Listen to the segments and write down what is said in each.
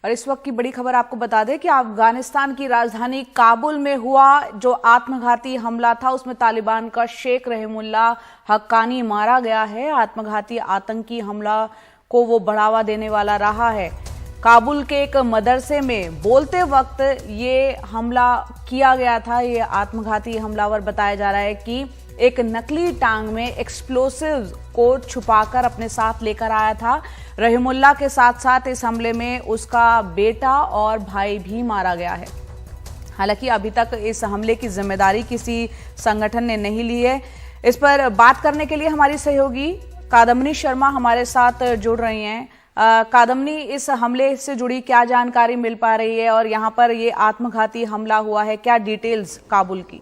और इस वक्त की बड़ी खबर आपको बता दें कि अफगानिस्तान की राजधानी काबुल में हुआ जो आत्मघाती हमला था उसमें तालिबान का शेख रहमुल्लाह हक्कानी मारा गया है। आत्मघाती आतंकी हमला को वो बढ़ावा देने वाला रहा है। काबुल के एक मदरसे में बोलते वक्त ये हमला किया गया था। ये आत्मघाती हमलावर बताया जा रहा है कि एक नकली टांग में एक्सप्लोसिव्स को छुपाकर अपने साथ लेकर आया था। रहमुल्लाह के साथ साथ इस हमले में उसका बेटा और भाई भी मारा गया है। हालांकि अभी तक इस हमले की जिम्मेदारी किसी संगठन ने नहीं ली है। इस पर बात करने के लिए हमारी सहयोगी कादम्बनी शर्मा हमारे साथ जुड़ रही हैं। कादम्बनी, इस हमले से जुड़ी क्या जानकारी मिल पा रही है और यहाँ पर ये आत्मघाती हमला हुआ है, क्या डिटेल्स काबुल की?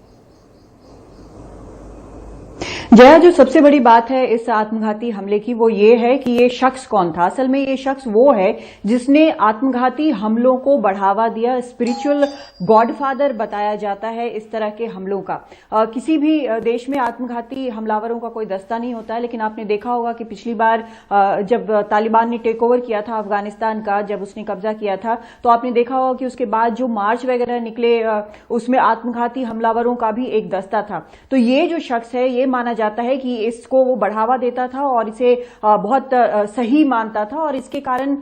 जया, जो सबसे बड़ी बात है इस आत्मघाती हमले की वो ये है कि ये शख्स कौन था। असल में ये शख्स वो है जिसने आत्मघाती हमलों को बढ़ावा दिया। स्पिरिचुअल गॉडफादर बताया जाता है इस तरह के हमलों का। किसी भी देश में आत्मघाती हमलावरों का कोई दस्ता नहीं होता है, लेकिन आपने देखा होगा कि पिछली बार जब तालिबान ने टेक ओवर किया था अफगानिस्तान का, जब उसने कब्जा किया था, तो आपने देखा होगा कि उसके बाद जो मार्च वगैरह निकले उसमें आत्मघाती हमलावरों का भी एक दस्ता था। तो ये जो शख्स है ये माना जाता है कि इसको वो बढ़ावा देता था और इसे बहुत सही मानता था। और इसके कारण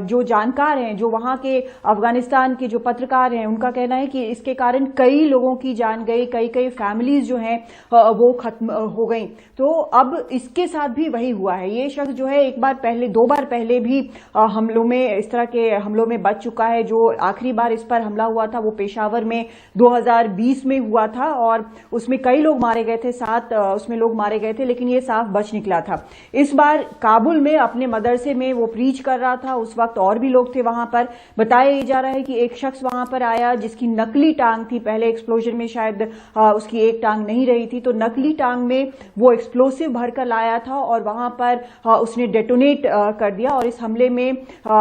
जो जानकार हैं, जो वहां के अफगानिस्तान के जो पत्रकार हैं, उनका कहना है कि इसके कारण कई लोगों की जान गई, कई फैमिलीज जो हैं वो खत्म हो गई। तो अब इसके साथ भी वही हुआ है। ये शख्स जो है दो बार पहले भी हमलों में, इस तरह के हमलों में बच चुका है। जो आखिरी बार इस पर हमला हुआ था वो पेशावर में 2020 में हुआ था और उसमें कई लोग मारे गए थे, 7 उसमें लोग मारे गए थे, लेकिन ये साफ बच निकला था। इस बार काबुल में अपने मदरसे में वो प्रीच कर रहा था। उस वक्त और भी लोग थे वहां पर। बताया जा रहा है कि एक शख्स वहां पर आया जिसकी नकली टांग थी। पहले एक्सप्लोजन में शायद उसकी एक टांग नहीं रही थी, तो नकली टांग में वो एक्सप्लोसिव भरकर लाया था और वहां पर उसने डेटोनेट कर दिया। और इस हमले में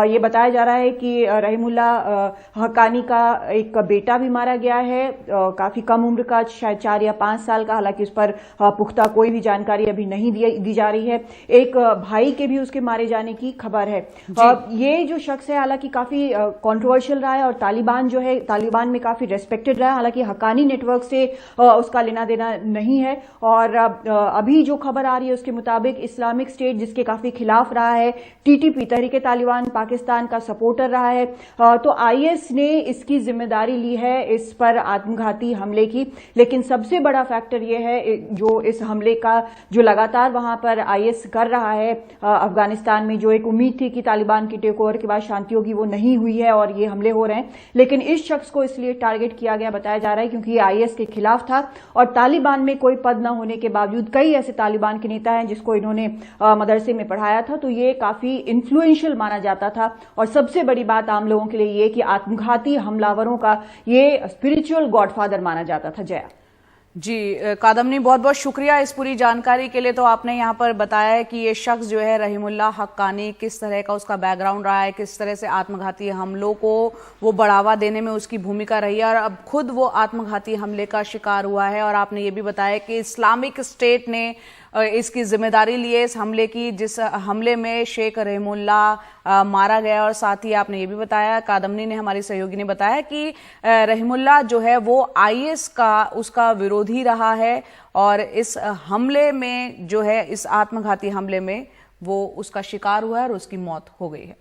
ये बताया जा रहा है कि रहमुल्लाह हक्कानी का एक बेटा भी मारा गया है, काफी कम उम्र का, शायद 4 या 5 साल का। हालांकि उस पर पुख्ता कोई भी जानकारी अभी नहीं दी जा रही है। एक भाई के भी उसके मारे जाने की खबर है। ये जो शख्स है हालांकि काफी कंट्रोवर्शियल रहा है और तालिबान जो है, तालिबान में काफी रेस्पेक्टेड रहा है। हालांकि हक्कानी नेटवर्क से उसका लेना देना नहीं है। और अभी जो खबर आ रही है उसके मुताबिक इस्लामिक स्टेट, जिसके काफी खिलाफ रहा है, टीटीपी तहरीके तालिबान पाकिस्तान का सपोर्टर रहा है, तो आईएस ने इसकी जिम्मेदारी ली है इस पर आत्मघाती हमले की। लेकिन सबसे बड़ा फैक्टर यह है जो इस हमले का जो लगातार वहां पर आईएस कर रहा है अफगानिस्तान में, जो एक उम्मीद थी कि तालिबान की टेक ओवर के बाद शांति होगी, वो नहीं हुई है और ये हमले हो रहे हैं। लेकिन इस शख्स को इसलिए टारगेट किया गया बताया जा रहा है क्योंकि ये आईएस के खिलाफ था और तालिबान में कोई पद न होने के बावजूद कई ऐसे तालिबान के नेता हैं जिसको इन्होंने मदरसे में पढ़ाया था, तो ये काफी इन्फ्लुएंशियल माना जाता था। और सबसे बड़ी बात आम लोगों के लिए ये कि आत्मघाती हमलावरों का ये स्पिरिचुअल गॉडफादर माना जाता था। जया जी, कादम्बनी, बहुत बहुत शुक्रिया इस पूरी जानकारी के लिए। तो आपने यहाँ पर बताया है कि ये शख्स जो है रहमुल्लाह हक्कानी, किस तरह का उसका बैकग्राउंड रहा है, किस तरह से आत्मघाती हमलों को वो बढ़ावा देने में उसकी भूमिका रही है और अब खुद वो आत्मघाती हमले का शिकार हुआ है। और आपने ये भी बताया कि इस्लामिक स्टेट ने इसकी जिम्मेदारी ली है इस हमले की, जिस हमले में शेख रहमुल्लाह मारा गया। और साथ ही आपने ये भी बताया, कादम्बनी ने, हमारी सहयोगी ने बताया कि रहमुल्लाह जो है वो आईएस का उसका विरोधी रहा है और इस हमले में जो है, इस आत्मघाती हमले में वो उसका शिकार हुआ है और उसकी मौत हो गई है।